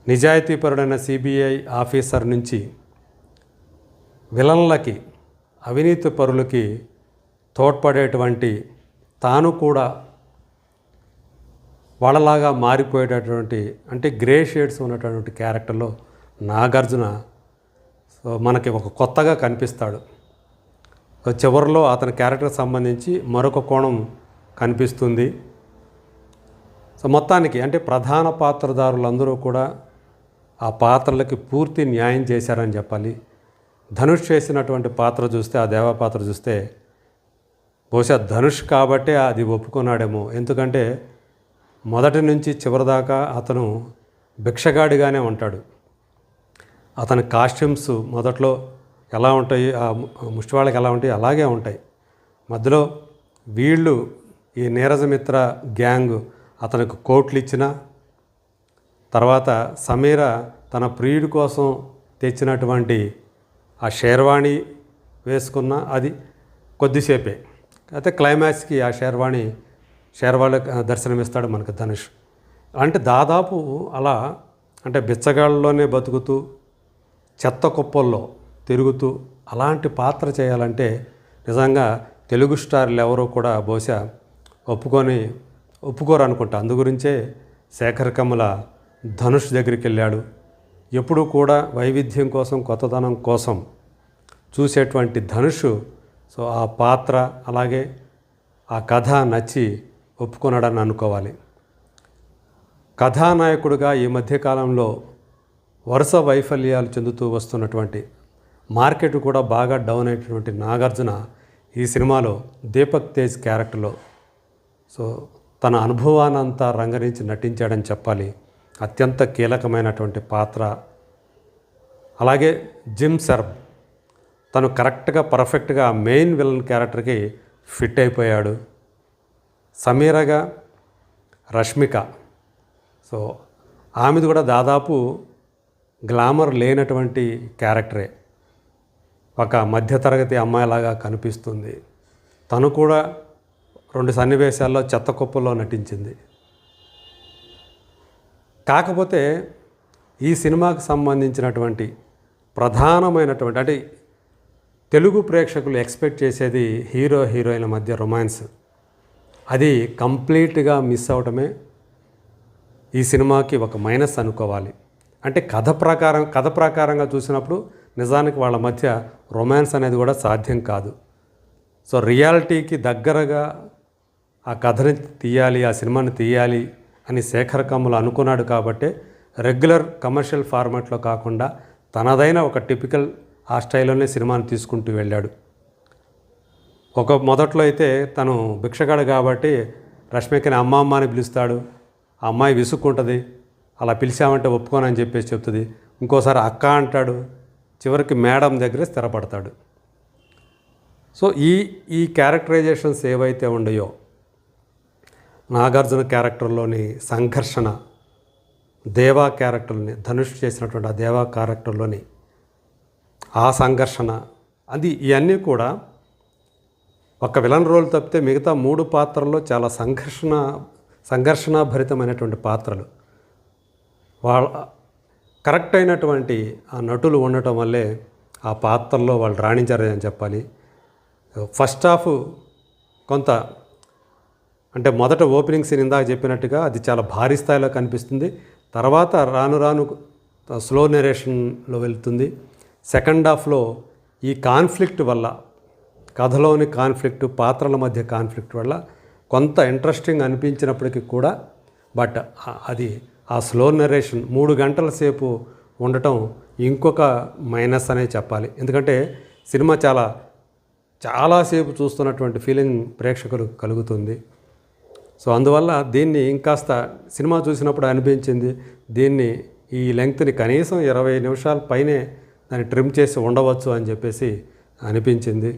నిజాయితీపరుడైన CBI officer నుంచి విలన్లకి, అవినీతి పరులకి తోడ్పడేటువంటి, తాను కూడా వాళ్ళలాగా మారిపోయేటటువంటి, అంటే గ్రే షేడ్స్ ఉన్నటువంటి క్యారెక్టర్లో నాగార్జున మనకి ఒక కొత్తగా కనిపిస్తాడు. చివరిలో అతని క్యారెక్టర్కి సంబంధించి మరొక కోణం కనిపిస్తుంది. మొత్తానికి అంటే ప్రధాన పాత్రధారులందరూ కూడా ఆ పాత్రలకి పూర్తి న్యాయం చేశారని చెప్పాలి. ధనుష్ చేసినటువంటి పాత్ర చూస్తే, ఆ దేవా పాత్ర చూస్తే బహుశా ధనుష్ కాబట్టే అది ఒప్పుకున్నాడేమో. ఎందుకంటే మొదటి నుంచి చివరిదాకా అతను భిక్షగాడిగానే ఉంటాడు. అతని కాస్ట్యూమ్స్ మొదట్లో ఎలా ఉంటాయి, ఆ ముష్టివాళ్ళకి ఎలా ఉంటాయి అలాగే ఉంటాయి. మధ్యలో వీళ్ళు ఈ నీరజమిత్ర గ్యాంగ్ అతనికి కోట్లు ఇచ్చిన తర్వాత సమీర తన ప్రియుడి కోసం తెచ్చినటువంటి ఆ షేర్వాణి వేసుకున్న అది కొద్దిసేపే. అయితే క్లైమాక్స్కి ఆ షేర్వాణి దర్శనమిస్తాడు మనకు ధనుష్. అంటే దాదాపు అలా అంటే బిచ్చగాళ్ళలోనే బతుకుతూ చెత్త కుప్పల్లో తిరుగుతూ అలాంటి పాత్ర చేయాలంటే నిజంగా తెలుగు స్టార్లు ఎవరో కూడా బహుశా ఒప్పుకోరు అనుకుంటా. అందుగురించే శేఖర్ కమ్ముల ధనుష్ దగ్గరికి వెళ్ళాడు. ఎప్పుడూ కూడా వైవిధ్యం కోసం, కొత్తదనం కోసం చూసేటువంటి ధనుష్ ఆ పాత్ర అలాగే ఆ కథ నచ్చి ఒప్పుకున్నాడని అనుకోవాలి. కథానాయకుడిగా ఈ మధ్యకాలంలో వరుస వైఫల్యాలు చెందుతూ వస్తున్నటువంటి, మార్కెట్ కూడా బాగా డౌన్ అయినటువంటి నాగార్జున ఈ సినిమాలో దీపక్ తేజ్ క్యారెక్టర్లో తన అనుభవానంతా రంగరించి నటించాడని చెప్పాలి. అత్యంత కీలకమైనటువంటి పాత్ర. అలాగే జిమ్ సర్బ్ తను కరెక్ట్గా పర్ఫెక్ట్గా మెయిన్ విలన్ క్యారెక్టర్కి ఫిట్ అయిపోయాడు. సమీరగా రష్మిక, ఆమెది కూడా దాదాపు గ్లామర్ లేనటువంటి క్యారెక్టరే, ఒక మధ్యతరగతి అమ్మాయిలాగా కనిపిస్తుంది. తను కూడా 2 సన్నివేశాల్లో చెత్త కుప్పలో నటించింది. కాకపోతే ఈ సినిమాకు సంబంధించినటువంటి ప్రధానమైనటువంటి, అంటే తెలుగు ప్రేక్షకులు ఎక్స్పెక్ట్ చేసేది హీరో హీరోయిన్ల మధ్య రొమాన్స్, అది కంప్లీట్గా మిస్ అవటమే ఈ సినిమాకి ఒక మైనస్ అనుకోవాలి. అంటే కథ ప్రకారంగా చూసినప్పుడు నిజానికి వాళ్ళ మధ్య రొమాన్స్ అనేది కూడా సాధ్యం కాదు. రియాలిటీకి దగ్గరగా ఆ కథని తీయాలి, ఆ సినిమాని తీయాలి అని శేఖర్ కమ్ముల అనుకున్నాడు. కాబట్టి రెగ్యులర్ కమర్షియల్ ఫార్మాట్లో కాకుండా తనదైన ఒక టిపికల్ ఆ స్టైల్లోనే సినిమాని తీసుకుంటూ వెళ్ళాడు. మొదట్లో అయితే తను భిక్షగాడు కాబట్టి రష్మికని అమ్మ అని పిలుస్తాడు. ఆ అమ్మాయి విసుక్కుంటుంది, అలా పిలిచామంటే ఒప్పుకోనని చెప్పేసి చెప్తుంది. ఇంకోసారి అక్క అంటాడు. చివరికి మేడం దగ్గరే స్థిరపడతాడు. ఈ క్యారెక్టరైజేషన్స్ ఏవైతే ఉన్నాయో, నాగార్జున క్యారెక్టర్లోని సంఘర్షణ, దేవా క్యారెక్టర్ని ధనుష్ చేసినటువంటి ఆ దేవా క్యారెక్టర్లోని ఆ సంఘర్షణ, ఇవన్నీ కూడా ఒక విలన్ రోల్ తప్పితే మిగతా 3 పాత్రల్లో చాలా సంఘర్షణాభరితమైనటువంటి పాత్రలు. కరెక్ట్ అయినటువంటి ఆ నటులు ఉండటం వల్లే ఆ పాత్రల్లో వాళ్ళు రాణించారని చెప్పాలి. ఫస్ట్ హాఫ్ కొంత అంటే మొదట ఓపెనింగ్ సీన్ ఇందాక చెప్పినట్టుగా అది చాలా భారీ స్థాయిలో కనిపిస్తుంది. తర్వాత రాను రాను స్లో నెరేషన్లో వెళ్తుంది. సెకండ్ హాఫ్లో ఈ కాన్ఫ్లిక్ట్ వల్ల, కథలోని కాన్ఫ్లిక్ట్, పాత్రల మధ్య కాన్ఫ్లిక్ట్ వల్ల కొంత ఇంట్రెస్టింగ్ అనిపించినప్పటికీ కూడా బట్ అది ఆ స్లో నరేషన్ 3 గంటల సేపు ఉండటం ఇంకొక మైనస్ అనే చెప్పాలి. ఎందుకంటే సినిమా చాలాసేపు చూస్తున్నటువంటి ఫీలింగ్ ప్రేక్షకులు కలుగుతుంది. అందువల్ల దీన్ని ఇంకాస్త సినిమా చూసినప్పుడు అనిపించింది, దీన్ని ఈ లెంగ్త్ని కనీసం 20 నిమిషాల పైనే దాన్ని ట్రిమ్ చేసి ఉండవచ్చు అని చెప్పేసి అనిపించింది.